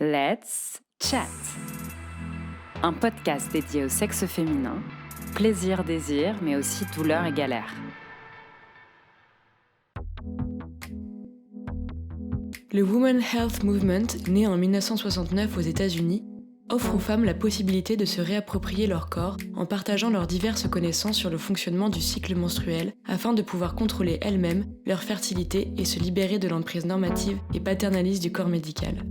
Let's Chat, un podcast dédié au sexe féminin, plaisir, désir, mais aussi douleur et galère. Le Women's Health Movement, né en 1969 aux États-Unis, offre aux femmes la possibilité de se réapproprier leur corps en partageant leurs diverses connaissances sur le fonctionnement du cycle menstruel afin de pouvoir contrôler elles-mêmes leur fertilité et se libérer de l'emprise normative et paternaliste du corps médical.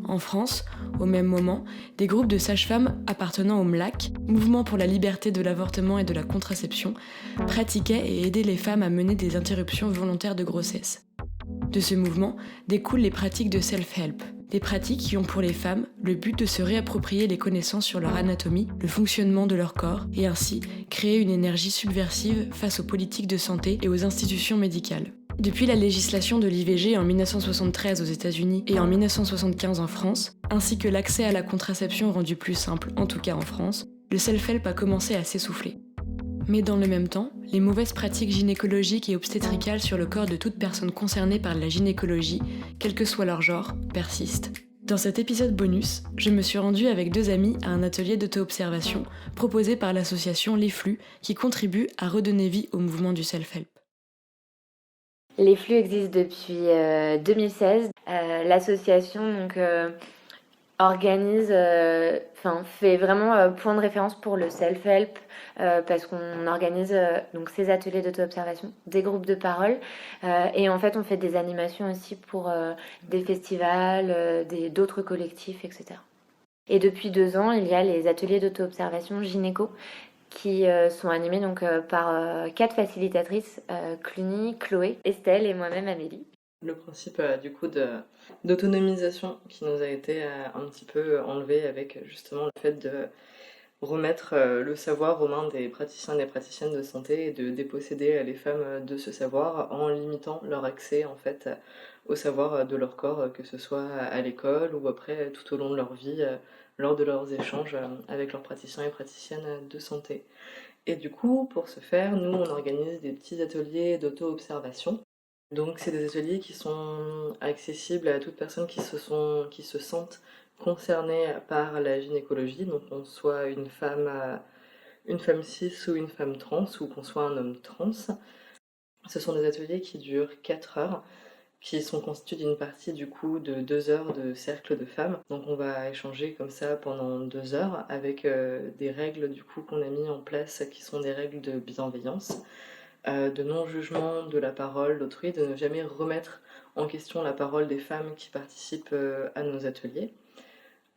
En France, au même moment, des groupes de sages-femmes appartenant au MLAC, Mouvement pour la liberté de l'avortement et de la contraception, pratiquaient et aidaient les femmes à mener des interruptions volontaires de grossesse. De ce mouvement découlent les pratiques de self-help, des pratiques qui ont pour les femmes le but de se réapproprier les connaissances sur leur anatomie, le fonctionnement de leur corps, et ainsi créer une énergie subversive face aux politiques de santé et aux institutions médicales. Depuis la législation de l'IVG en 1973 aux États-Unis et en 1975 en France, ainsi que l'accès à la contraception rendu plus simple, en tout cas en France, le self-help a commencé à s'essouffler. Mais dans le même temps, les mauvaises pratiques gynécologiques et obstétricales sur le corps de toute personne concernée par la gynécologie, quel que soit leur genre, persistent. Dans cet épisode bonus, je me suis rendue avec deux amies à un atelier d'auto-observation proposé par l'association Les Flux qui contribue à redonner vie au mouvement du self-help. Les flux existent depuis 2016. L'association organise, fait vraiment point de référence pour le self-help parce qu'on organise ces ateliers d'auto-observation, des groupes de parole et en fait on fait des animations aussi pour des festivals, d'autres collectifs, etc. Et depuis 2 ans, il y a les ateliers d'auto-observation gynéco qui sont animés par 4 facilitatrices, Cluny, Chloé, Estelle et moi-même Amélie. Le principe d'autonomisation qui nous a été un petit peu enlevé avec justement le fait de remettre le savoir aux mains des praticiens et des praticiennes de santé et de déposséder les femmes de ce savoir en limitant leur accès en fait au savoir de leur corps, que ce soit à l'école ou après tout au long de leur vie, lors de leurs échanges avec leurs praticiens et praticiennes de santé. Et du coup, pour ce faire, nous on organise des petits ateliers d'auto-observation. Donc c'est des ateliers qui sont accessibles à toute personne qui se sentent concernées par la gynécologie, donc qu'on soit une femme cis ou une femme trans, ou qu'on soit un homme trans. Ce sont des ateliers qui durent 4 heures, qui sont constitués d'une partie du coup de 2 heures de cercle de femmes. Donc on va échanger comme ça pendant 2 heures avec des règles du coup qu'on a mis en place qui sont des règles de bienveillance, de non-jugement de la parole d'autrui, de ne jamais remettre en question la parole des femmes qui participent à nos ateliers,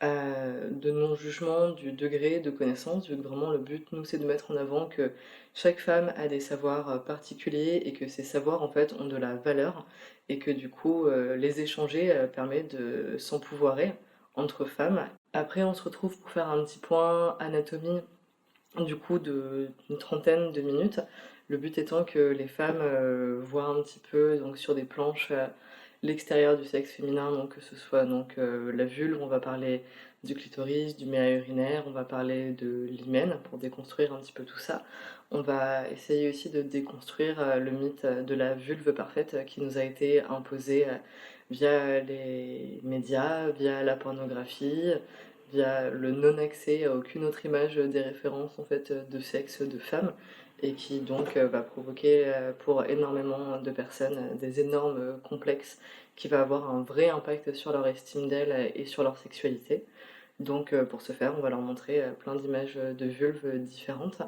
de non-jugement du degré de connaissance, vu que vraiment le but, nous, c'est de mettre en avant que chaque femme a des savoirs particuliers et que ces savoirs, en fait, ont de la valeur et que du coup, les échanger permet de s'empouvoirer entre femmes. Après, on se retrouve pour faire un petit point anatomie du coup d'une trentaine de minutes. Le but étant que les femmes voient un petit peu donc, sur des planches l'extérieur du sexe féminin, donc que ce soit la vulve, on va parler du clitoris, du méa urinaire, on va parler de l'hymen pour déconstruire un petit peu tout ça. On va essayer aussi de déconstruire le mythe de la vulve parfaite qui nous a été imposé via les médias, via la pornographie, via le non-accès à aucune autre image des références en fait de sexe de femme, et qui donc va provoquer pour énormément de personnes des énormes complexes qui va avoir un vrai impact sur leur estime d'elles et sur leur sexualité. Donc pour ce faire, on va leur montrer plein d'images de vulves différentes.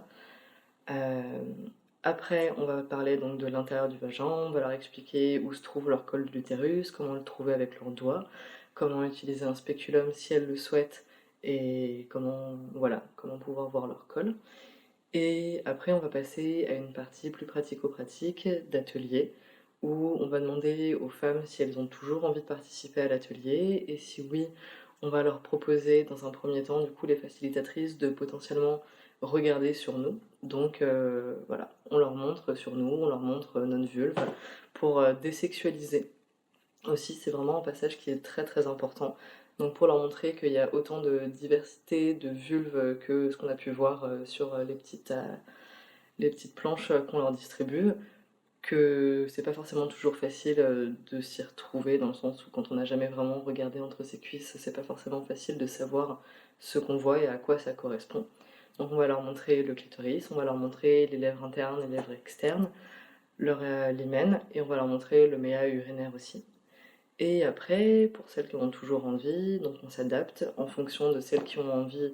Euh, Après, on va parler donc de l'intérieur du vagin, on va leur expliquer où se trouve leur col de l'utérus, comment le trouver avec leurs doigts, comment utiliser un spéculum si elles le souhaitent, et comment pouvoir voir leur col. Et après, on va passer à une partie plus pratico-pratique d'atelier, où on va demander aux femmes si elles ont toujours envie de participer à l'atelier, et si oui, on va leur proposer dans un premier temps, du coup, les facilitatrices de potentiellement regarder sur nous. Donc voilà, on leur montre sur nous, on leur montre notre vulve pour désexualiser. Aussi, c'est vraiment un passage qui est très très important. Donc pour leur montrer qu'il y a autant de diversité de vulves que ce qu'on a pu voir sur les petites planches qu'on leur distribue, que c'est pas forcément toujours facile, de s'y retrouver dans le sens où quand on n'a jamais vraiment regardé entre ses cuisses, c'est pas forcément facile de savoir ce qu'on voit et à quoi ça correspond. Donc on va leur montrer le clitoris, on va leur montrer les lèvres internes et les lèvres externes, leur, l'hymen et on va leur montrer le méa urinaire aussi. Et après, pour celles qui ont toujours envie, donc on s'adapte en fonction de celles qui ont envie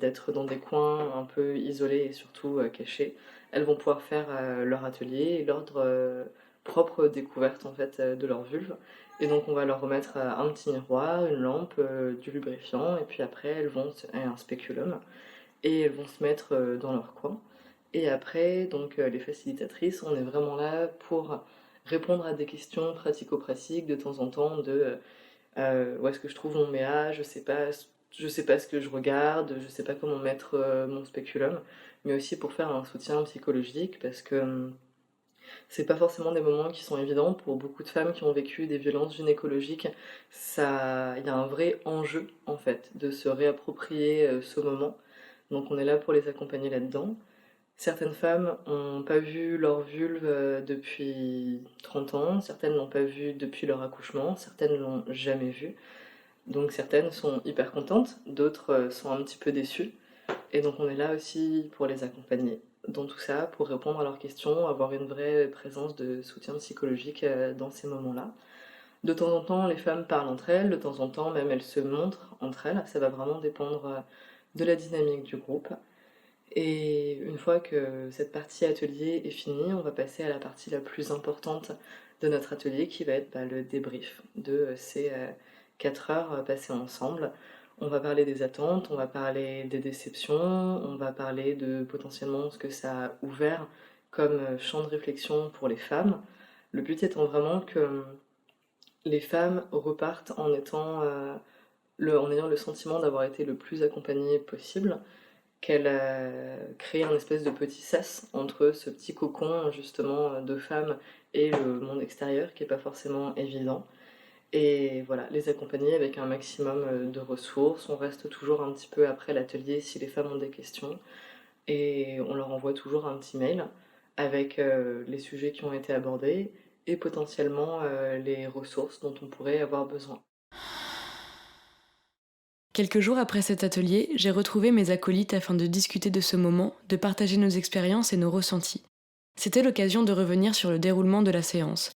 d'être dans des coins un peu isolés et surtout cachés. Elles vont pouvoir faire leur atelier et l'ordre propre découverte en fait de leur vulve. Et donc on va leur remettre un petit miroir, une lampe, du lubrifiant et puis après et un spéculum et elles vont se mettre dans leur coin. Et après, donc les facilitatrices, on est vraiment là pour répondre à des questions pratico-pratiques de temps en temps de où est-ce que je trouve mon méa, je sais pas ce que je regarde, je sais pas comment mettre mon spéculum, mais aussi pour faire un soutien psychologique parce que c'est pas forcément des moments qui sont évidents pour beaucoup de femmes qui ont vécu des violences gynécologiques. Il y a un vrai enjeu en fait de se réapproprier ce moment. Donc on est là pour les accompagner là-dedans. Certaines femmes n'ont pas vu leur vulve depuis 30 ans, certaines l'ont pas vu depuis leur accouchement, certaines l'ont jamais vue. Donc certaines sont hyper contentes, d'autres sont un petit peu déçues. Et donc on est là aussi pour les accompagner dans tout ça, pour répondre à leurs questions, avoir une vraie présence de soutien psychologique dans ces moments-là. De temps en temps, les femmes parlent entre elles, de temps en temps, même elles se montrent entre elles. Ça va vraiment dépendre de la dynamique du groupe. Et une fois que cette partie atelier est finie, on va passer à la partie la plus importante de notre atelier qui va être le débrief de ces 4 heures passées ensemble. On va parler des attentes, on va parler des déceptions, on va parler de potentiellement ce que ça a ouvert comme champ de réflexion pour les femmes. Le but étant vraiment que les femmes repartent en ayant le sentiment d'avoir été le plus accompagnées possible, qu'elle a créé un espèce de petit sas entre ce petit cocon justement de femmes et le monde extérieur qui est pas forcément évident. Et voilà, les accompagner avec un maximum de ressources. On reste toujours un petit peu après l'atelier si les femmes ont des questions et on leur envoie toujours un petit mail avec les sujets qui ont été abordés et potentiellement les ressources dont on pourrait avoir besoin. Quelques jours après cet atelier, j'ai retrouvé mes acolytes afin de discuter de ce moment, de partager nos expériences et nos ressentis. C'était l'occasion de revenir sur le déroulement de la séance.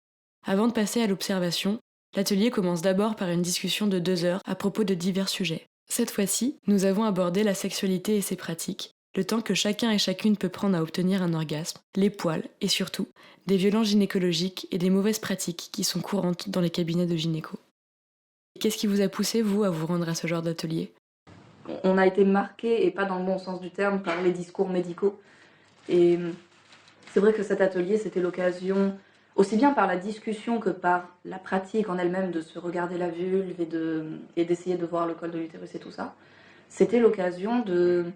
Avant de passer à l'observation, l'atelier commence d'abord par une discussion de 2 heures à propos de divers sujets. Cette fois-ci, nous avons abordé la sexualité et ses pratiques, le temps que chacun et chacune peut prendre à obtenir un orgasme, les poils et surtout, des violences gynécologiques et des mauvaises pratiques qui sont courantes dans les cabinets de gynéco. Qu'est-ce qui vous a poussé, vous, à vous rendre à ce genre d'atelier ? On a été marqués, et pas dans le bon sens du terme, par les discours médicaux. Et c'est vrai que cet atelier, c'était l'occasion, aussi bien par la discussion que par la pratique en elle-même, de se regarder la vulve et d'essayer de voir le col de l'utérus et tout ça. C'était l'occasion de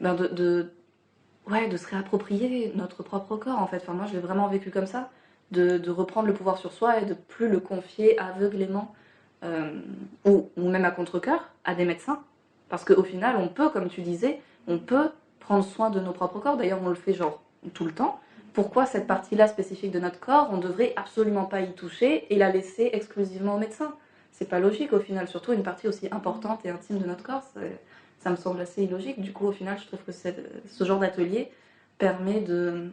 se réapproprier notre propre corps, en fait. Enfin, moi, je l'ai vraiment vécu comme ça, de reprendre le pouvoir sur soi et de plus le confier aveuglément, ou même à contre-cœur, à des médecins. Parce qu'au final, on peut, comme tu disais, on peut prendre soin de nos propres corps. D'ailleurs, on le fait genre tout le temps. Pourquoi cette partie-là spécifique de notre corps, on ne devrait absolument pas y toucher et la laisser exclusivement au médecin ? C'est pas logique au final, surtout une partie aussi importante et intime de notre corps. Ça me semble assez illogique. Du coup, au final, je trouve que ce genre d'atelier permet de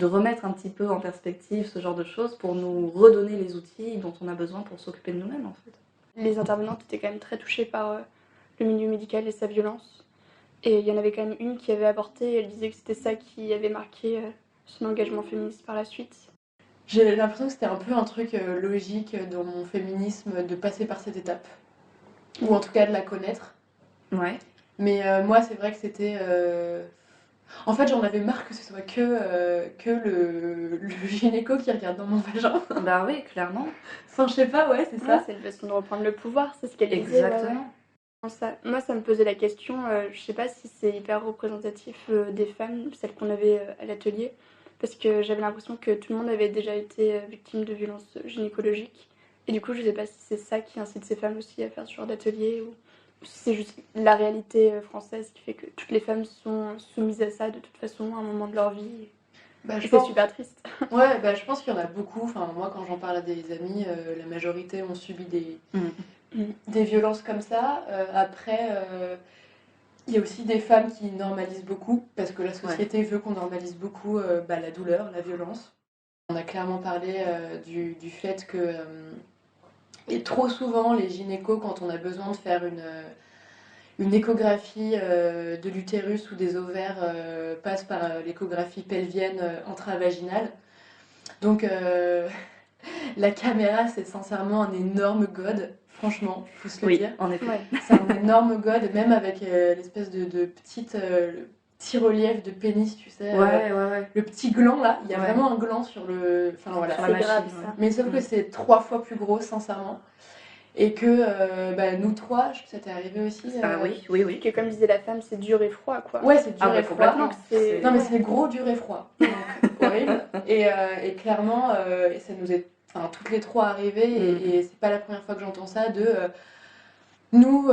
remettre un petit peu en perspective ce genre de choses pour nous redonner les outils dont on a besoin pour s'occuper de nous-mêmes, en fait. Les intervenantes étaient quand même très touchées par le milieu médical et sa violence. Et il y en avait quand même une qui avait avorté, elle disait que c'était ça qui avait marqué son engagement féministe par la suite. J'ai l'impression que c'était un peu un truc logique dans mon féminisme de passer par cette étape. Ou en tout cas de la connaître. Ouais. Mais moi, c'est vrai que c'était... En fait, j'en avais marre que ce soit que le gynéco qui regarde dans mon vagin. Bah oui, clairement. Enfin, je sais pas, ouais, c'est ça. Ouais, c'est une façon de reprendre le pouvoir, c'est ce qu'elle disait. Exactement. Moi, ça me posait la question, je sais pas si c'est hyper représentatif des femmes, celles qu'on avait à l'atelier, parce que j'avais l'impression que tout le monde avait déjà été victime de violences gynécologiques. Et du coup, je sais pas si c'est ça qui incite ces femmes aussi à faire ce genre d'atelier, ou si c'est juste la réalité française qui fait que toutes les femmes sont soumises à ça de toute façon à un moment de leur vie. Bah, je C'est pense... super triste. Ouais, bah, je pense qu'il y en a beaucoup. Enfin, moi, quand j'en parle à des amis, la majorité ont subi des violences comme ça. Après, il y a aussi des femmes qui normalisent beaucoup, parce que la société veut qu'on normalise beaucoup la douleur, la violence. On a clairement parlé du fait que et trop souvent, les gynécos, quand on a besoin de faire une échographie de l'utérus ou des ovaires, passent par l'échographie pelvienne intravaginale. Donc la caméra, c'est sincèrement un énorme god, franchement, il faut se le dire. En effet. Ouais. C'est un énorme god, même avec l'espèce de petite petit relief de pénis, tu sais. Ouais. Le petit gland là, il y a Ouais. vraiment un gland sur le. Enfin voilà. Sur la C'est machine. grave, ouais. ça. Mais sauf que c'est 3 fois plus gros, sincèrement. Et que nous 3, ça t'est arrivé aussi. Ah oui. Que comme disait la femme, c'est dur et froid, quoi. Ouais, c'est dur Ah bah, et froid. complètement. Donc c'est... Non mais c'est gros, dur et froid. Donc horrible. Et clairement, et ça nous est toutes les 3 arrivé et c'est pas la première fois que j'entends ça nous,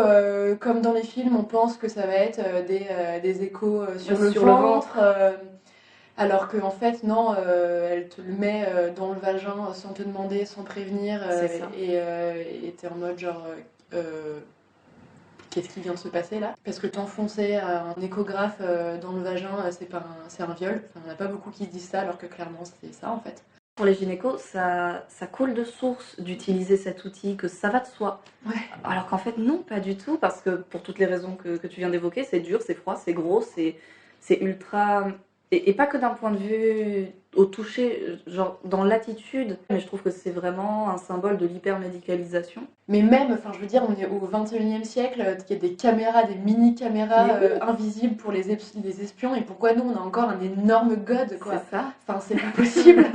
comme dans les films, on pense que ça va être des échos sur le ventre. Alors qu'en fait, non, elle te le met dans le vagin sans te demander, sans prévenir. C'est ça. Et t'es en mode genre, qu'est-ce qui vient de se passer là? Parce que t'enfoncer un échographe dans le vagin, c'est un viol. Enfin, il n'y en a pas beaucoup qui se disent ça, alors que clairement, c'est ça en fait. Pour les gynécos, ça coule de source d'utiliser cet outil, que ça va de soi. Ouais. Alors qu'en fait, non, pas du tout, parce que pour toutes les raisons que tu viens d'évoquer, c'est dur, c'est froid, c'est gros, c'est ultra... Et pas que d'un point de vue au toucher, genre dans l'attitude, mais je trouve que c'est vraiment un symbole de l'hypermédicalisation. Mais même, je veux dire, on est au 21e siècle, il y a des caméras, des mini-caméras invisibles pour les espions, et pourquoi nous, on a encore un énorme god, quoi. C'est ça. Enfin, c'est pas possible.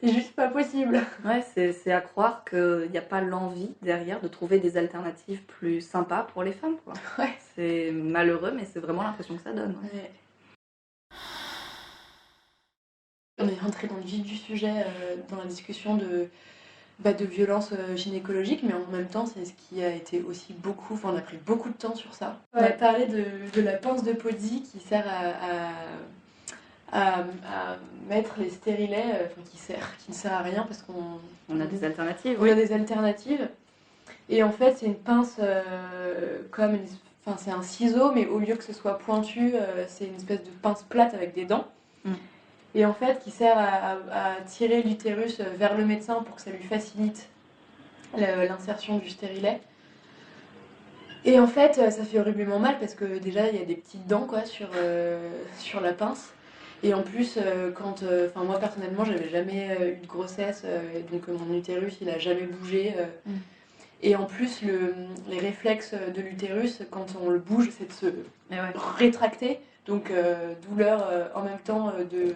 C'est juste pas possible. Ouais, c'est à croire qu'il n'y a pas l'envie derrière de trouver des alternatives plus sympas pour les femmes, quoi. Ouais. C'est malheureux, mais c'est vraiment l'impression que ça donne. Ouais. On est rentré dans le vif du sujet dans la discussion de violences gynécologiques, mais en même temps, c'est ce qui a été aussi beaucoup. Enfin, on a pris beaucoup de temps sur ça. On a parlé de la pince de Podzi qui sert à mettre les stérilets, qui ne sert à rien parce On a des alternatives. on a des alternatives. Et en fait, c'est une pince c'est un ciseau, mais au lieu que ce soit pointu, c'est une espèce de pince plate avec des dents. Et en fait, qui sert à tirer l'utérus vers le médecin pour que ça lui facilite l'insertion du stérilet. Et en fait, ça fait horriblement mal parce que déjà, il y a des petites dents quoi, sur la pince. Et en plus, moi personnellement, j'avais jamais eu de grossesse, donc mon utérus, il a jamais bougé. Et en plus, les réflexes de l'utérus, quand on le bouge, c'est de se rétracter. Donc douleur en même temps de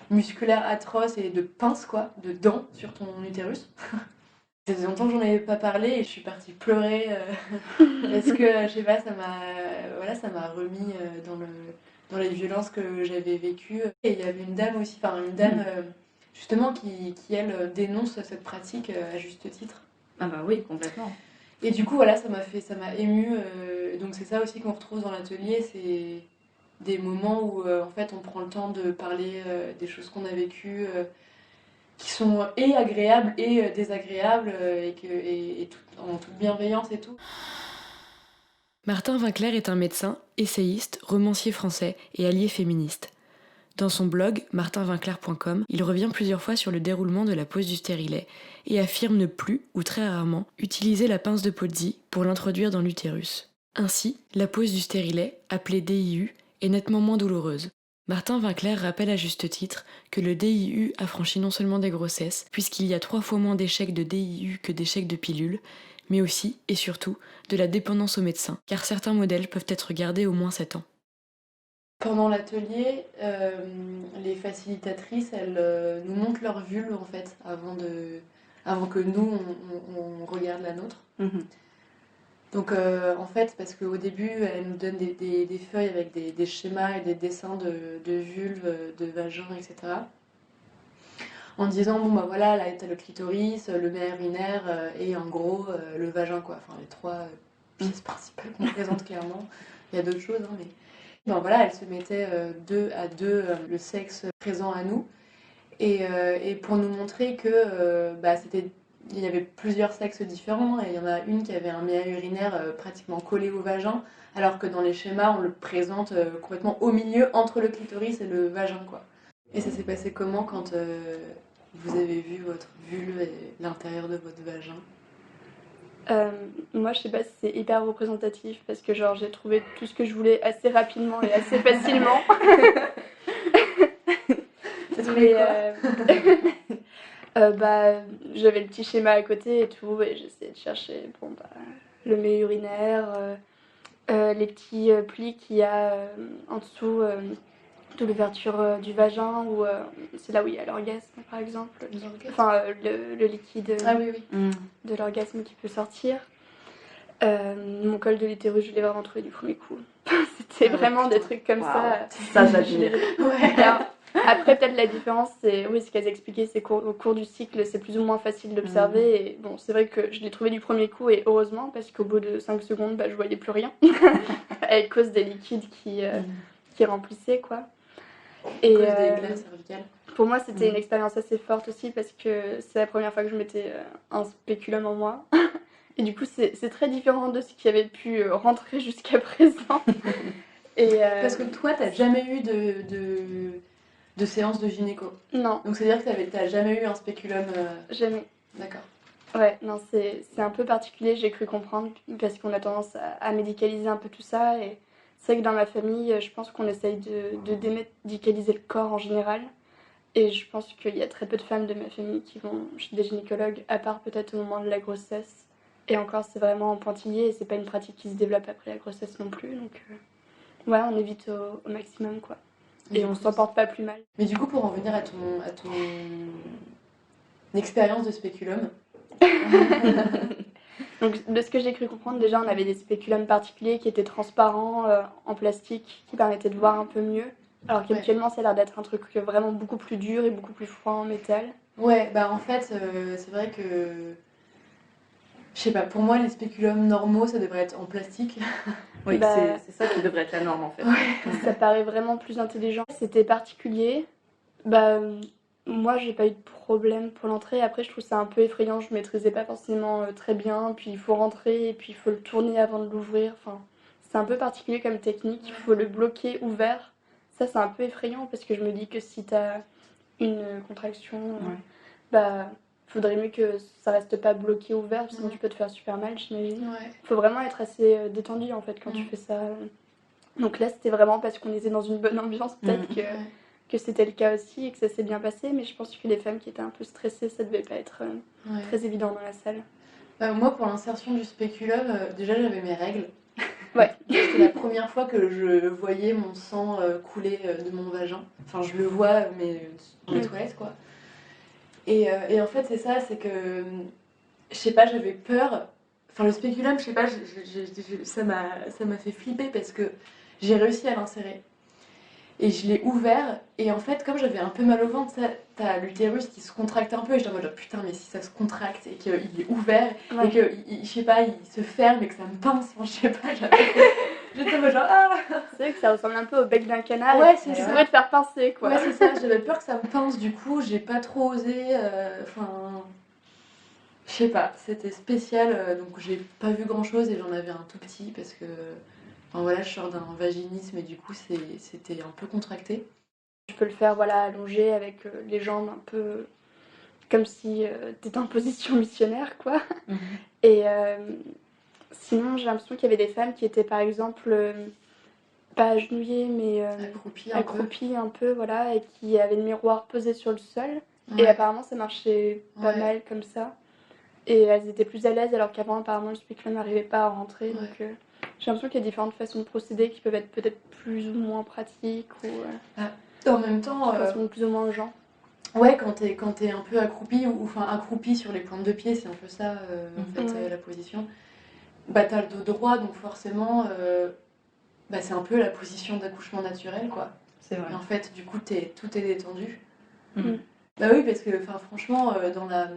musculaire atroce et de pince, quoi, de dents sur ton utérus. Ça faisait longtemps que j'en avais pas parlé et je suis partie pleurer parce que, je sais pas, ça m'a remis dans les violences que j'avais vécues. Et il y avait une dame aussi, justement qui elle dénonce cette pratique à juste titre. Ah bah oui, complètement. Et du coup, voilà, ça m'a émue. Donc c'est ça aussi qu'on retrouve dans l'atelier, c'est des moments où en fait on prend le temps de parler des choses qu'on a vécues, qui sont et agréables et désagréables, en toute bienveillance et tout. Martin Winkler est un médecin, essayiste, romancier français et allié féministe. Dans son blog martinwinkler.com, il revient plusieurs fois sur le déroulement de la pose du stérilet et affirme ne plus, ou très rarement, utiliser la pince de Podzi pour l'introduire dans l'utérus. Ainsi, la pose du stérilet, appelée DIU, est nettement moins douloureuse. Martin Winkler rappelle à juste titre que le DIU affranchit non seulement des grossesses, puisqu'il y a 3 fois moins d'échecs de DIU que d'échecs de pilules, mais aussi, et surtout, de la dépendance au médecin, car certains modèles peuvent être gardés au moins 7 ans. Pendant l'atelier, les facilitatrices, elles nous montrent leur vulve en fait, avant que nous, on regarde la nôtre. Donc en fait, parce qu'au début, elles nous donnent des feuilles avec des schémas et des dessins de vulve, de vagin, etc. En disant, voilà, là t'as le clitoris, le nerf urinaire et en gros le vagin, quoi. Enfin, les 3 pièces principales qu'on présente clairement. Il y a d'autres choses, hein, mais... Ben voilà, elles se mettaient deux à deux le sexe présent à nous. Et pour nous montrer que il y avait plusieurs sexes différents, et il y en a une qui avait un méa urinaire pratiquement collé au vagin, alors que dans les schémas, on le présente complètement au milieu, entre le clitoris et le vagin, quoi. Et ça s'est passé comment quand vous avez vu votre vulve et l'intérieur de votre vagin? Moi, je sais pas si c'est hyper représentatif parce que genre j'ai trouvé tout ce que je voulais assez rapidement et assez facilement. T'as trouvé quoi? Bah, j'avais le petit schéma à côté et tout, et j'essayais de chercher le méa urinaire, les petits plis qu'il y a en dessous de l'ouverture du vagin, où c'est là où il y a l'orgasme par exemple. Enfin, le liquide Ah oui, oui. de l'orgasme qui peut sortir. Mon col de l'utérus, je l'ai vraiment trouvé du premier coup. C'était vraiment des trucs comme ça. Ça, j'admire. Ouais. Alors, après, peut-être la différence, c'est oui, ce qu'elles expliquaient, c'est qu'au cours du cycle, c'est plus ou moins facile d'observer. Et bon, c'est vrai que je l'ai trouvé du premier coup, et heureusement, parce qu'au bout de 5 secondes, bah, je voyais plus rien. À cause des liquides qui remplissaient, quoi. Et des glaces cervicales. Pour moi, c'était une expérience assez forte aussi, parce que c'est la première fois que je mettais un spéculum en moi. Et du coup, c'est très différent de ce qui avait pu rentrer jusqu'à présent. Parce que toi, t'as jamais eu de séance de gynéco. Non. Donc c'est-à-dire que t'as jamais eu un spéculum. Jamais. D'accord. Ouais, non, c'est un peu particulier, j'ai cru comprendre, parce qu'on a tendance à médicaliser un peu tout ça. Et c'est vrai que dans ma famille, je pense qu'on essaye de démédicaliser le corps en général. Et je pense qu'il y a très peu de femmes de ma famille qui vont chez des gynécologues, à part peut-être au moment de la grossesse. Et encore, c'est vraiment en pointillé, et c'est pas une pratique qui se développe après la grossesse non plus. Donc, ouais, on évite au maximum, quoi. Et on s'en porte pas plus mal. Mais du coup, pour en venir à ton expérience de spéculum. Donc, de ce que j'ai cru comprendre, déjà, on avait des spéculums particuliers qui étaient transparents, en plastique, qui permettaient de voir un peu mieux. Alors qu'habituellement, ça a l'air d'être un truc vraiment beaucoup plus dur et beaucoup plus froid en métal. Ouais, bah en fait, c'est vrai que. Je sais pas, pour moi, les spéculums normaux, ça devrait être en plastique. Oui, Bah, c'est ça qui devrait être la norme en fait. Ça paraît vraiment plus intelligent. C'était particulier. Bah, moi, j'ai pas eu de problème pour l'entrée. Après, je trouve ça un peu effrayant. Je maîtrisais pas forcément très bien. Puis il faut rentrer et puis il faut le tourner avant de l'ouvrir. Enfin, c'est un peu particulier comme technique. Il faut le bloquer ouvert. Ça, c'est un peu effrayant parce que je me dis que si t'as une contraction, bah, faudrait mieux que ça reste pas bloqué ouvert, sinon tu peux te faire super mal, j'imagine. Ouais. Faut vraiment être assez détendu en fait quand tu fais ça. Donc là, c'était vraiment parce qu'on était dans une bonne ambiance, peut-être que c'était le cas aussi et que ça s'est bien passé, mais je pense que les femmes qui étaient un peu stressées, ça devait pas être très évident dans la salle. Moi, pour l'insertion du spéculum, déjà j'avais mes règles. Ouais. C'était la première fois que je voyais mon sang couler de mon vagin. Enfin, je le vois, mais dans les toilettes, quoi. Et en fait, c'est ça, c'est que, je sais pas, j'avais peur. Enfin, le spéculum, je sais pas, ça m'a fait flipper parce que j'ai réussi à l'insérer. Et je l'ai ouvert, et en fait, comme j'avais un peu mal au ventre, t'as l'utérus qui se contracte un peu, et j'étais en mode putain, mais si ça se contracte et qu'il est ouvert, et que, je sais pas, il se ferme et que ça me pince, enfin, je sais pas, j'étais en mode genre ah. C'est vrai que ça ressemble un peu au bec d'un canard, Ouais, et c'est tu ça. pourrais te faire pincer, quoi. Ouais, c'est ça, j'avais peur que ça me pince, du coup, j'ai pas trop osé, enfin. Je sais pas, c'était spécial, donc j'ai pas vu grand chose et j'en avais un tout petit parce que. Enfin voilà, je sors d'un vaginisme et du coup c'était un peu contracté. Tu peux le faire allongé avec les jambes un peu comme si t'étais en position missionnaire, quoi. Et sinon, j'ai l'impression qu'il y avait des femmes qui étaient par exemple pas agenouillées, mais accroupies un peu, voilà, et qui avaient le miroir posé sur le sol. Ouais. Et apparemment, ça marchait pas mal comme ça. Et elles étaient plus à l'aise, alors qu'avant, apparemment, le spéculum n'arrivait pas à rentrer. Ouais. Donc, j'ai l'impression qu'il y a différentes façons de procéder qui peuvent être peut-être plus ou moins pratiques ou En même temps, qui correspondent plus ou moins aux gens. ouais, quand t'es un peu accroupi, ou enfin accroupi sur les pointes de pied, c'est un peu ça en fait la position. Bah t'as le dos droit, donc forcément, bah, c'est un peu la position d'accouchement naturel, quoi. C'est vrai. Et en fait, du coup, tout est détendu. Mm. Bah oui, parce que franchement, dans la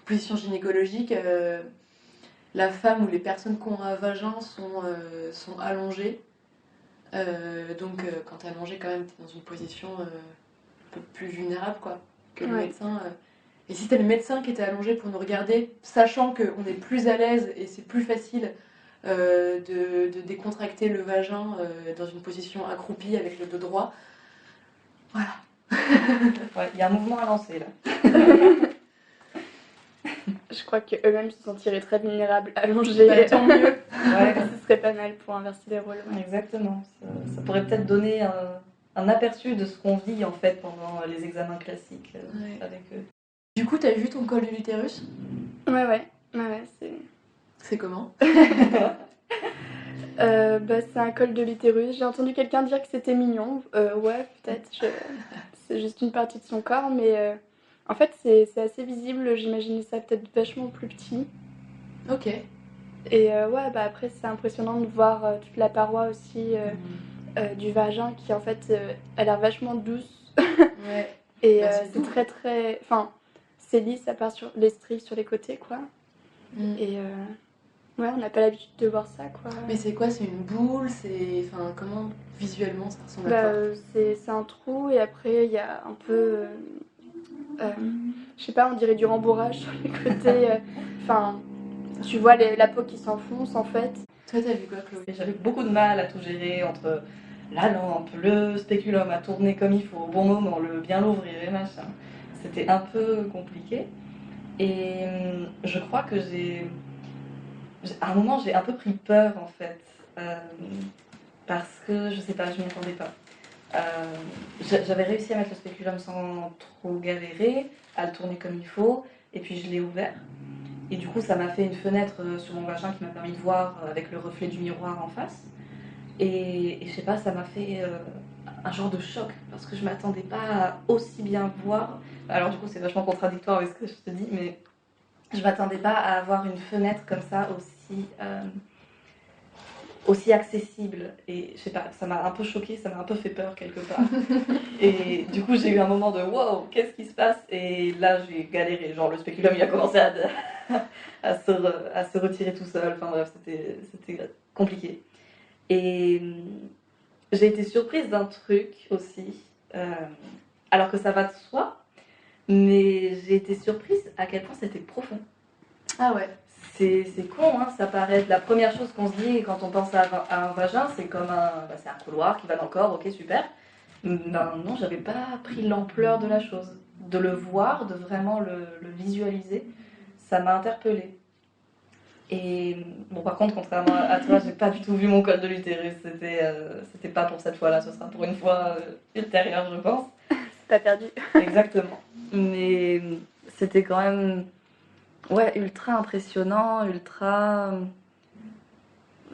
position gynécologique, la femme ou les personnes qui ont un vagin sont allongées. Donc quand t'allongé quand même, t'es dans une position un peu plus vulnérable quoi, que le médecin. Et si c'était le médecin qui était allongé pour nous regarder, sachant qu'on est plus à l'aise et c'est plus facile de décontracter le vagin dans une position accroupie avec le dos droit. Voilà. Ouais, il y a un mouvement à lancer là. Je crois qu'eux-mêmes se sentiraient très vulnérables, allongés. Bah, tant mieux. Ouais, Ce serait pas mal pour inverser les rôles. Ouais. exactement. Ça pourrait peut-être donner un aperçu de ce qu'on vit en fait pendant les examens classiques avec eux. Du coup, t'as vu ton col de l'utérus? Ouais, c'est... C'est comment? C'est un col de l'utérus. J'ai entendu quelqu'un dire que c'était mignon. Ouais, peut-être. C'est juste une partie de son corps, mais en fait, c'est assez visible. J'imaginais ça peut-être vachement plus petit. Ok. Et après, c'est impressionnant de voir toute la paroi aussi du vagin qui, en fait, a l'air vachement douce. Ouais. Et c'est c'est doux. très, très... Enfin, c'est lisse, à part sur les stries sur les côtés, quoi. Et ouais, on n'a pas l'habitude de voir ça, quoi. Mais c'est quoi? C'est une boule? Enfin, comment visuellement ça ressemble à quoi? C'est un trou et après il y a un peu, je sais pas, on dirait du rembourrage sur les côtés. Enfin, tu vois la peau qui s'enfonce en fait. Toi, t'as vu quoi, Chloé? Et j'avais beaucoup de mal à tout gérer entre la lampe, le spéculum à tourner comme il faut au bon moment, bien l'ouvrir et machin. C'était un peu compliqué. Et je crois que à un moment, j'ai un peu pris peur en fait. Parce que, je sais pas, je m'y attendais pas. J'avais réussi à mettre le spéculum sans trop galérer, à le tourner comme il faut, et puis je l'ai ouvert. Et du coup, ça m'a fait une fenêtre sur mon vagin qui m'a permis de voir avec le reflet du miroir en face. Et je sais pas, ça m'a fait un genre de choc, parce que je m'attendais pas à aussi bien voir. Alors du coup, c'est vachement contradictoire avec ce que je te dis, mais je m'attendais pas à avoir une fenêtre comme ça aussi accessible. Et je sais pas, ça m'a un peu choquée, ça m'a un peu fait peur quelque part. Et du coup, j'ai eu un moment de wow, qu'est-ce qui se passe? Et là, j'ai galéré. Genre, le spéculum, il a commencé à se retirer tout seul. Enfin bref, c'était compliqué. Et j'ai été surprise d'un truc aussi, alors que ça va de soi, mais j'ai été surprise à quel point c'était profond. Ah ouais. C'est con, hein, ça paraît être la première chose qu'on se dit quand on pense à un vagin, c'est comme c'est un couloir qui va dans le corps, ok, super. Ben non, j'avais pas pris l'ampleur de la chose. De le voir, de vraiment le visualiser, ça m'a interpellée. Et bon, par contre, contrairement à toi, j'ai pas du tout vu mon col de l'utérus. C'était pas pour cette fois-là, ce sera pour une fois ultérieure, je pense. C'est pas perdu. Exactement. Mais c'était quand même ultra impressionnant, ultra.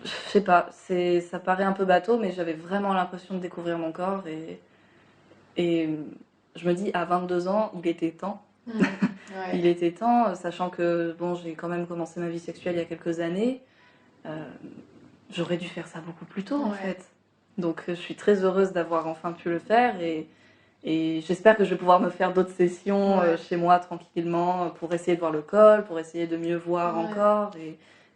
Je sais pas, ça paraît un peu bateau, mais j'avais vraiment l'impression de découvrir mon corps. Et je me dis, à 22 ans, il était temps. Ouais. Il était temps, sachant que bon, j'ai quand même commencé ma vie sexuelle il y a quelques années. J'aurais dû faire ça beaucoup plus tôt en fait. Donc je suis très heureuse d'avoir enfin pu le faire et j'espère que je vais pouvoir me faire d'autres sessions chez moi tranquillement pour essayer de voir le col, pour essayer de mieux voir encore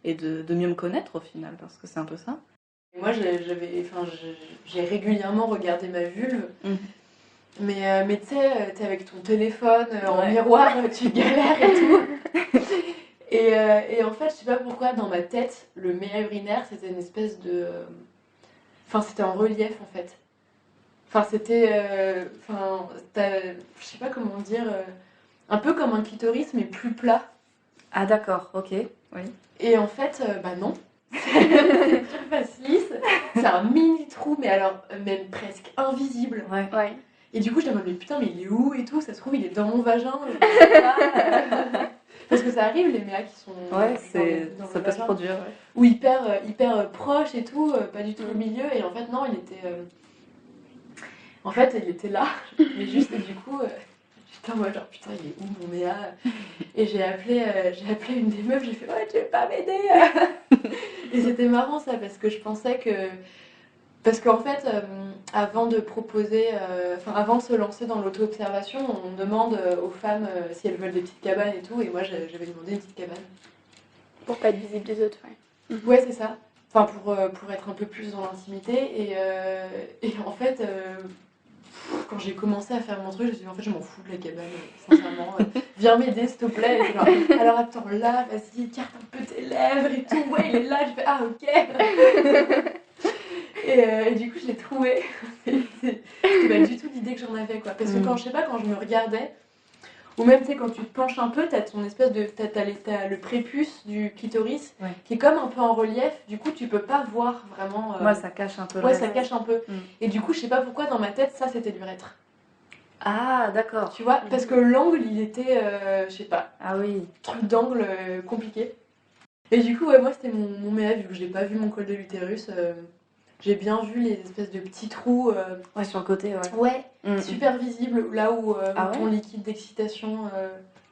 et de mieux me connaître au final parce que c'est un peu ça. Et moi j'ai régulièrement regardé ma vulve. Mais tu sais, t'es avec ton téléphone en miroir, tu galères et tout. Et en fait, je sais pas pourquoi, dans ma tête, le méa urinaire, c'était une espèce de... Enfin, c'était en relief, en fait. Enfin, c'était... je sais pas comment dire... un peu comme un clitoris, mais plus plat. Ah d'accord, ok, oui. Et en fait, non. C'est une surface lisse. C'est un mini trou, mais alors, même presque invisible. Ouais. Et du coup, je me demande, mais putain, mais il est où et tout? Ça se trouve, il est dans mon vagin. Je sais pas. Parce que ça arrive, les méas qui sont dans ça le peut se vagin. produire. Ou hyper proche et tout, pas du tout au milieu. Et en fait, non, il était... En fait, il était là. Mais juste, et du coup, j'étais en mode genre, putain, il est où mon méa? Et j'ai appelé une des meufs, j'ai fait, ouais, tu veux pas m'aider? Et c'était marrant ça, parce que je pensais que... Parce qu'en fait, avant de proposer, avant de se lancer dans l'auto-observation, on demande aux femmes si elles veulent des petites cabanes et tout, et moi j'avais demandé une petite cabane. Pour pas être visible des autres, Ouais, c'est ça. Enfin, pour être un peu plus dans l'intimité. Et en fait, quand j'ai commencé à faire mon truc, je me suis dit, en fait, je m'en fous de la cabane, sincèrement. Viens m'aider, s'il te plaît. Et genre, alors attends, là, vas-y, écarte un peu tes lèvres et tout. Ouais, il est là. Je fais, ah, ok. Et du coup, je l'ai trouvé. C'était pas du tout l'idée que j'en avais, quoi. Parce que quand, je sais pas, quand je me regardais, ou même, tu sais, quand tu te penches un peu, t'as ton espèce de... T'as le prépuce du clitoris qui est comme un peu en relief. Du coup, tu peux pas voir vraiment... Ouais, ça cache un peu. Ouais, ça cache un peu. Et du coup, je sais pas pourquoi, dans ma tête, ça, c'était l'urètre. Ah, d'accord. Tu vois, parce que l'angle, il était, je sais pas, Ah oui. truc d'angle compliqué. Et du coup, ouais, moi, c'était mon méa, vu que j'ai pas vu mon col de l'utérus. J'ai bien vu les espèces de petits trous. Ouais, sur le côté, ouais. Ouais, super visibles, là où ton liquide d'excitation.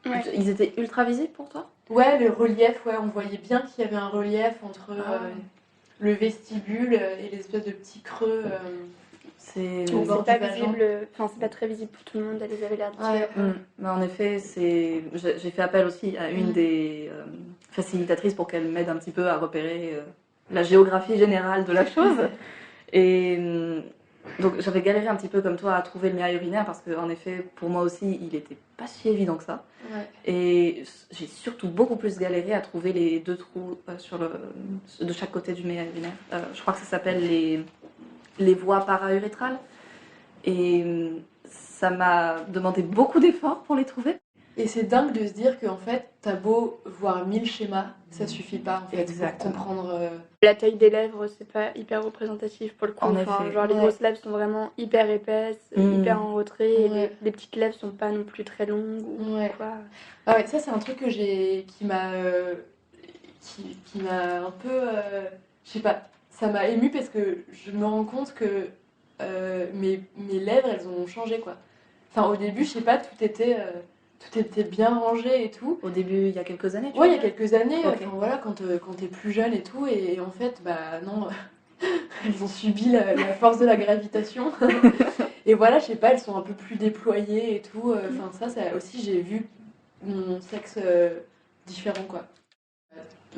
Ouais. Ils étaient ultra visibles pour toi? Ouais, le relief, ouais, on voyait bien qu'il y avait un relief entre le vestibule et l'espèce de petits creux. C'est Au bord pas du vagin. visible, enfin c'est pas très visible pour tout le monde, elles avaient l'air de dire. Mais en effet, j'ai fait appel aussi à une des facilitatrices pour qu'elle m'aide un petit peu à repérer la géographie générale de la chose. Et donc j'avais galéré un petit peu comme toi à trouver le méa urinaire parce qu'en effet, pour moi aussi, il était pas si évident que ça. Ouais. Et j'ai surtout beaucoup plus galéré à trouver les 2 trous de chaque côté du méa urinaire. Je crois que ça s'appelle les voies para-urétrales. Et ça m'a demandé beaucoup d'efforts pour les trouver. Et c'est dingue de se dire qu'en fait, t'as beau voir 1000 schémas, ça suffit pas en fait Exactement. pour comprendre. La taille des lèvres, c'est pas hyper représentatif pour le coup. En Enfin, effet. genre les grosses lèvres sont vraiment hyper épaisses, hyper en retrait, et Ouais. les petites lèvres sont pas non plus très longues ou Ouais. quoi. Ah ouais, ça c'est un truc que qui m'a un peu, je sais pas, ça m'a émue parce que je me rends compte que mes lèvres elles ont changé quoi. Enfin au début je sais pas, tout était bien rangé et tout. Au début, il y a quelques années, tu Ouais, veux il y a dire? quelques années, Ok. enfin voilà, quand t'es plus jeune et tout, et en fait, bah non, elles ont subi la force de la gravitation. Et voilà, je sais pas, elles sont un peu plus déployées et tout. Enfin, ça aussi, j'ai vu mon sexe différent, quoi.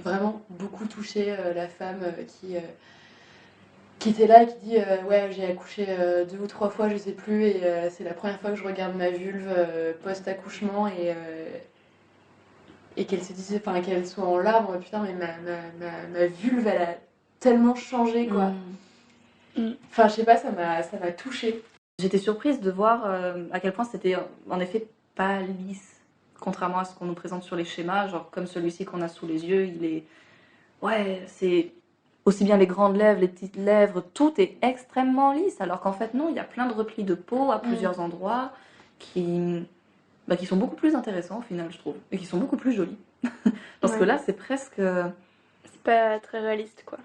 Vraiment beaucoup touché la femme qui était là et qui dit ouais, j'ai accouché 2 ou 3 fois, je sais plus, et c'est la première fois que je regarde ma vulve post-accouchement, et qu'elle se dise, enfin qu'elle soit en larmes, putain, mais ma vulve, elle a tellement changé, quoi. Enfin, je sais pas, ça m'a touchée. J'étais surprise de voir à quel point c'était en effet pas lisse, contrairement à ce qu'on nous présente sur les schémas, genre comme celui-ci qu'on a sous les yeux, il est... Ouais, c'est aussi bien les grandes lèvres, les petites lèvres, tout est extrêmement lisse, alors qu'en fait non, il y a plein de replis de peau à plusieurs endroits qui sont beaucoup plus intéressants au final, je trouve, et qui sont beaucoup plus jolis. Parce que là, c'est presque... C'est pas très réaliste quoi.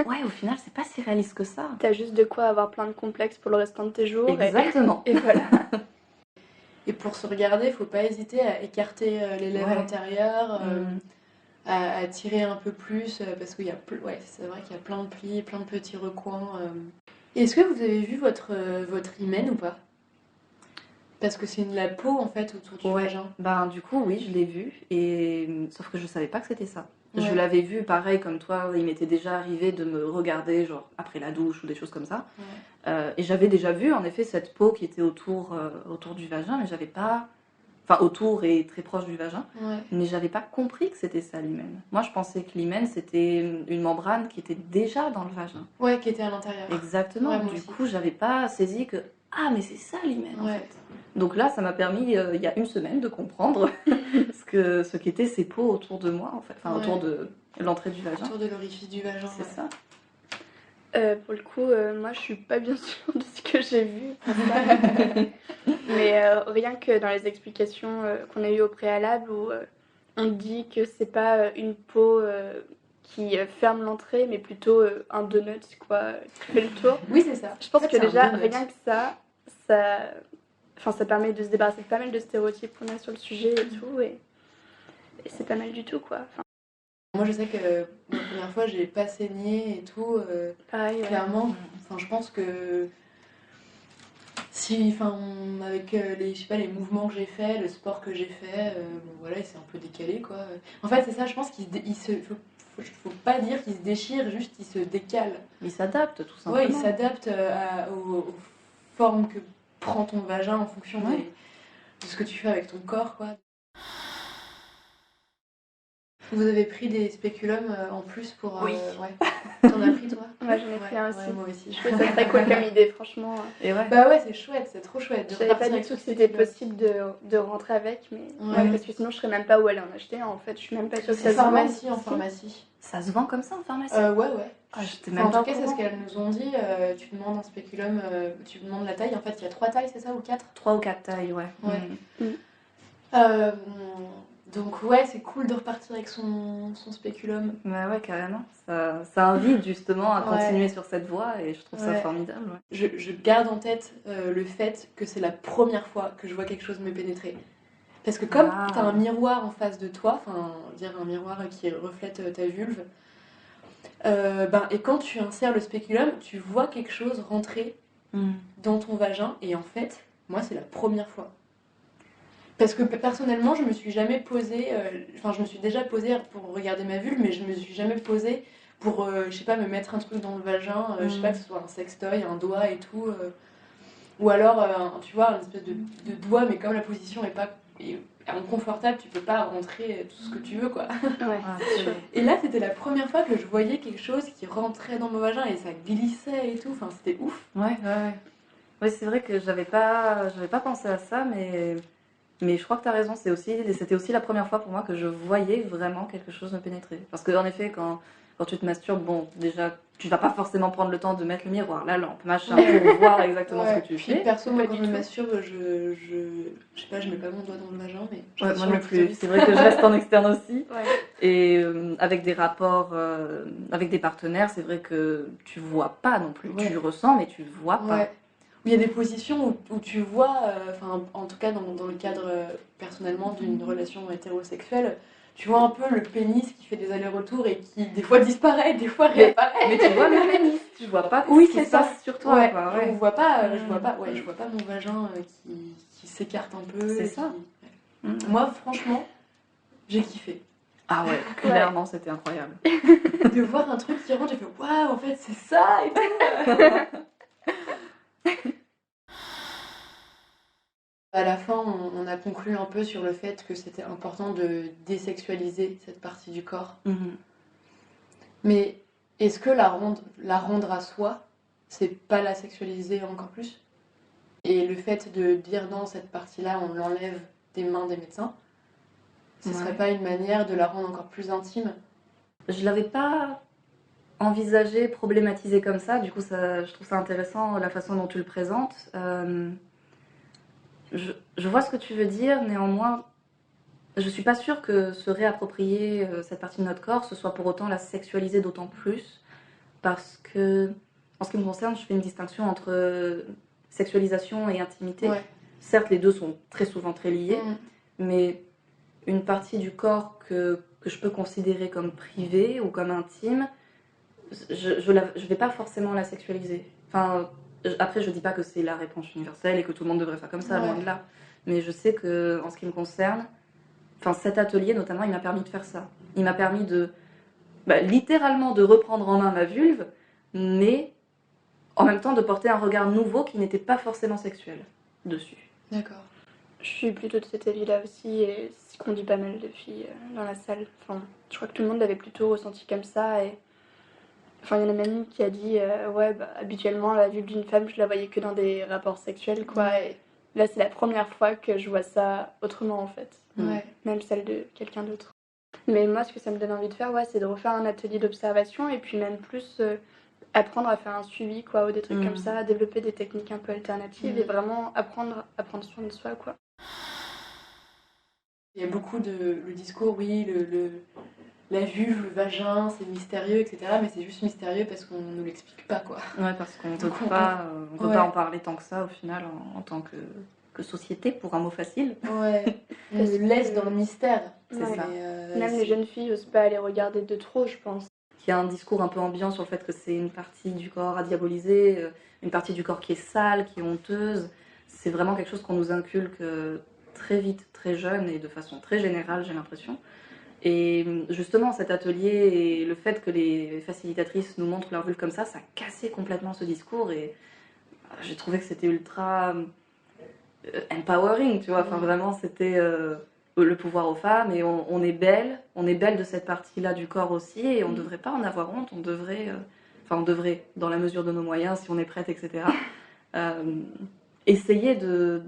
Ouais, au final, c'est pas si réaliste que ça. T'as juste de quoi avoir plein de complexes pour le restant de tes jours. Exactement. Et voilà. Et pour se regarder, faut pas hésiter à écarter les lèvres intérieures, à tirer un peu plus, parce qu'il y a, c'est vrai qu'il y a plein de plis, plein de petits recoins. Et est-ce que vous avez vu votre hymen ou pas? Parce que c'est la peau en fait autour du vagin. Ben du coup oui, je l'ai vu, et sauf que je savais pas que c'était ça. Ouais. Je l'avais vu pareil comme toi, il m'était déjà arrivé de me regarder genre après la douche ou des choses comme ça. Ouais. Et j'avais déjà vu en effet cette peau qui était autour du vagin, mais j'avais pas... Enfin autour et très proche du vagin, mais j'avais pas compris que c'était ça l'hymen. Moi je pensais que l'hymen c'était une membrane qui était déjà dans le vagin. Ouais, qui était à l'intérieur. Exactement, Ouais, moi du aussi. coup j'avais pas saisi que... Ah mais c'est ça l'hymen en fait. Donc là ça m'a permis il y a une semaine de comprendre ce qu'étaient ces peaux autour de moi en fait, enfin autour de l'entrée du vagin. Autour de l'orifice du vagin. C'est ça. Pour le coup, moi je suis pas bien sûre de ce que j'ai vu pour ça. Mais rien que dans les explications qu'on a eues au préalable où on dit que c'est pas une peau qui ferme l'entrée, mais plutôt un donut quoi, qui fait le tour. Oui, c'est ça. Je pense En fait, que c'est déjà un donut. rien que ça permet de se débarrasser de pas mal de stéréotypes qu'on a sur le sujet et tout, et c'est pas mal du tout quoi. Enfin, moi je sais que la première fois j'ai pas saigné et tout. pareil. Clairement, enfin, je pense que si, enfin, avec les, je sais pas, les mouvements que j'ai fait, le sport que j'ai fait, bon voilà, c'est un peu décalé quoi. En fait, c'est ça, je pense faut pas dire qu'il se déchire, juste il se décale. Il s'adapte tout simplement. Ouais, il s'adapte aux formes que prend ton vagin en fonction de ce que tu fais avec ton corps quoi. Vous avez pris des spéculums en plus pour. Oui. Ouais. T'en as pris toi? Ouais, j'en ai pris un aussi. Ouais, moi aussi. Je trouve ça très cool comme idée, franchement. Et ouais. Bah ouais, c'est chouette, c'est trop chouette. Je savais pas du tout que c'était possible de rentrer avec, mais ouais, parce que sinon je serais même pas où aller en acheter. En fait, je suis même pas sûre que ça C'est se vend. pharmacie en pharmacie. Ça se vend comme ça en pharmacie? Ouais. Ah, j'étais Enfin, même en pas tout au cas, c'est ce courant. qu'elles nous ont dit. Tu demandes un spéculum, tu demandes la taille. En fait, il y a 3 tailles, c'est ça, ou 4? 3 ou 4 tailles, ouais. Ouais. Donc ouais, c'est cool de repartir avec son spéculum. Ouais, carrément. Ça invite justement à continuer sur cette voie et je trouve ça Ouais. formidable. Ouais. Je garde en tête le fait que c'est la première fois que je vois quelque chose me pénétrer. Parce que comme t'as un miroir en face de toi, enfin, dire un miroir qui reflète ta vulve, et quand tu insères le spéculum, tu vois quelque chose rentrer dans ton vagin, et en fait, moi, c'est la première fois. Parce que personnellement, je me suis jamais posée, je me suis déjà posée pour regarder ma vulve, mais je me suis jamais posée pour, je sais pas, me mettre un truc dans le vagin, je sais pas, que ce soit un sextoy, un doigt et tout, ou alors, tu vois, une espèce de doigt, mais comme la position est pas inconfortable, tu peux pas rentrer tout ce que tu veux, quoi. Ouais, c'est sûr. Et là, c'était la première fois que je voyais quelque chose qui rentrait dans mon vagin et ça glissait et tout, enfin, c'était ouf. Ouais. Ouais, c'est vrai que j'avais pas pensé à ça, mais je crois que tu as raison, c'était aussi la première fois pour moi que je voyais vraiment quelque chose me pénétrer. Parce qu'en effet, quand tu te masturbes, bon, déjà, tu vas pas forcément prendre le temps de mettre le miroir, la lampe, machin, pour voir exactement ce que tu Puis fais. perso, moi, Pas quand du je me tout. masturbe, je sais pas, je mets pas mon doigt dans le vagin, mais je Ouais, suis moi sur non le plus. clitoris. C'est vrai que je reste en externe aussi. Ouais. Et avec des rapports avec des partenaires, c'est vrai que tu vois pas non plus. Ouais. Tu le ressens, mais tu vois pas. Ouais. Il y a des positions où tu vois, en tout cas dans le cadre personnellement d'une relation hétérosexuelle, tu vois un peu le pénis qui fait des allers-retours et qui des fois disparaît, des fois réapparaît. Mais tu vois le pénis, tu vois pas Oui, ce qui c'est se ça. passe sur toi. Ouais, Quoi, je ouais. vois pas, je vois pas mon vagin qui s'écarte un peu. C'est et ça. ouais. Moi, franchement, j'ai kiffé. Ah ouais, clairement, c'était incroyable. De voir un truc qui rentre, j'ai fait waouh, en fait, c'est ça et tout. À la fin, on a conclu un peu sur le fait que c'était important de désexualiser cette partie du corps. Mais est-ce que la rendre à soi, c'est pas la sexualiser encore plus? Et le fait de dire non, cette partie-là, on l'enlève des mains des médecins, ce serait pas une manière de la rendre encore plus intime? Je l'avais pas envisagé, problématisé comme ça. Du coup, je trouve ça intéressant la façon dont tu le présentes. Je vois ce que tu veux dire, néanmoins, je suis pas sûre que se réapproprier cette partie de notre corps, ce soit pour autant la sexualiser d'autant plus, parce que, en ce qui me concerne, je fais une distinction entre sexualisation et intimité. Ouais. Certes, les deux sont très souvent très liés, mais une partie du corps que je peux considérer comme privée ou comme intime, je vais pas forcément la sexualiser. Enfin, après, je dis pas que c'est la réponse universelle et que tout le monde devrait faire comme ça, loin de là. Mais je sais que, en ce qui me concerne, cet atelier notamment, il m'a permis de faire ça. Il m'a permis littéralement de reprendre en main ma vulve, mais en même temps de porter un regard nouveau qui n'était pas forcément sexuel dessus. D'accord. Je suis plutôt de cet avis-là aussi, et c'est ce qu'on dit pas mal de filles dans la salle. Enfin, je crois que tout le monde l'avait plutôt ressenti comme ça, et il y en a même une qui a dit habituellement la vulve d'une femme, je la voyais que dans des rapports sexuels, quoi. Et là, c'est la première fois que je vois ça autrement, en fait. Ouais. Même celle de quelqu'un d'autre. Mais moi, ce que ça me donne envie de faire, c'est de refaire un atelier d'observation, et puis même plus apprendre à faire un suivi, quoi, ou des trucs comme ça, développer des techniques un peu alternatives, et vraiment apprendre soin de soi, quoi. Il y a beaucoup le discours, oui, la vulve, le vagin, c'est mystérieux, etc. Mais c'est juste mystérieux parce qu'on ne nous l'explique pas, quoi. Ouais, parce qu'on ne veut pas en parler tant que ça, au final, en tant que société, pour un mot facile. Ouais, on nous laisse dans le mystère. C'est ça. Même les jeunes filles n'osent pas aller regarder de trop, je pense. Il y a un discours un peu ambiant sur le fait que c'est une partie du corps à diaboliser, une partie du corps qui est sale, qui est honteuse. c'est vraiment quelque chose qu'on nous inculque très vite, très jeune et de façon très générale, j'ai l'impression. Et justement, cet atelier et le fait que les facilitatrices nous montrent leur vulve comme ça a cassé complètement ce discours et j'ai trouvé que c'était ultra empowering, tu vois. Enfin, vraiment, c'était le pouvoir aux femmes et on est belle de cette partie-là du corps aussi et on ne devrait pas en avoir honte, on devrait, dans la mesure de nos moyens, si on est prête, etc., essayer je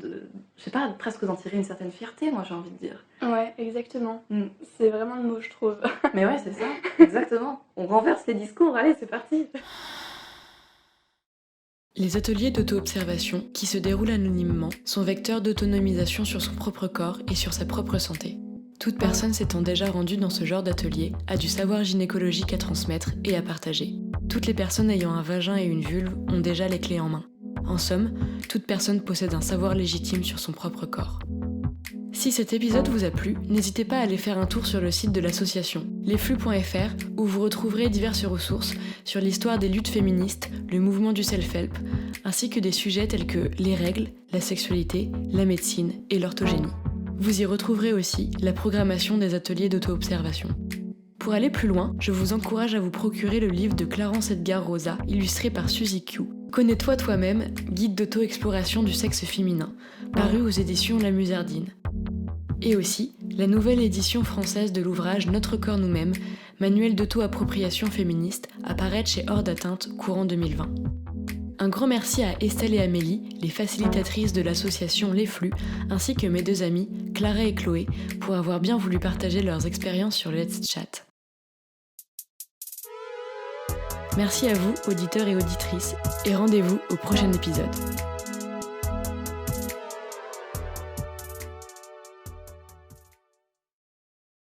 sais pas, presque d'en tirer une certaine fierté, moi j'ai envie de dire. Ouais, exactement. C'est vraiment le mot, je trouve. Mais ouais, c'est ça, exactement. On renverse les discours, allez, c'est parti. Les ateliers d'auto-observation, qui se déroulent anonymement, sont vecteurs d'autonomisation sur son propre corps et sur sa propre santé. Toute personne s'étant déjà rendue dans ce genre d'atelier a du savoir gynécologique à transmettre et à partager. Toutes les personnes ayant un vagin et une vulve ont déjà les clés en main. En somme, toute personne possède un savoir légitime sur son propre corps. Si cet épisode vous a plu, n'hésitez pas à aller faire un tour sur le site de l'association, lesflux.fr, où vous retrouverez diverses ressources sur l'histoire des luttes féministes, le mouvement du self-help, ainsi que des sujets tels que les règles, la sexualité, la médecine et l'orthogénie. Vous y retrouverez aussi la programmation des ateliers d'auto-observation. Pour aller plus loin, je vous encourage à vous procurer le livre de Clarence Edgar Rosa, illustré par Suzy Q. Connais-toi toi-même, guide d'auto-exploration du sexe féminin, paru aux éditions La Musardine. Et aussi, la nouvelle édition française de l'ouvrage Notre corps nous-mêmes, manuel d'auto-appropriation féministe, apparaît chez Hors d'atteinte courant 2020. Un grand merci à Estelle et Amélie, les facilitatrices de l'association Les Flux, ainsi que mes deux amies, Clara et Chloé, pour avoir bien voulu partager leurs expériences sur Let's Chat. Merci à vous, auditeurs et auditrices, et rendez-vous au prochain épisode.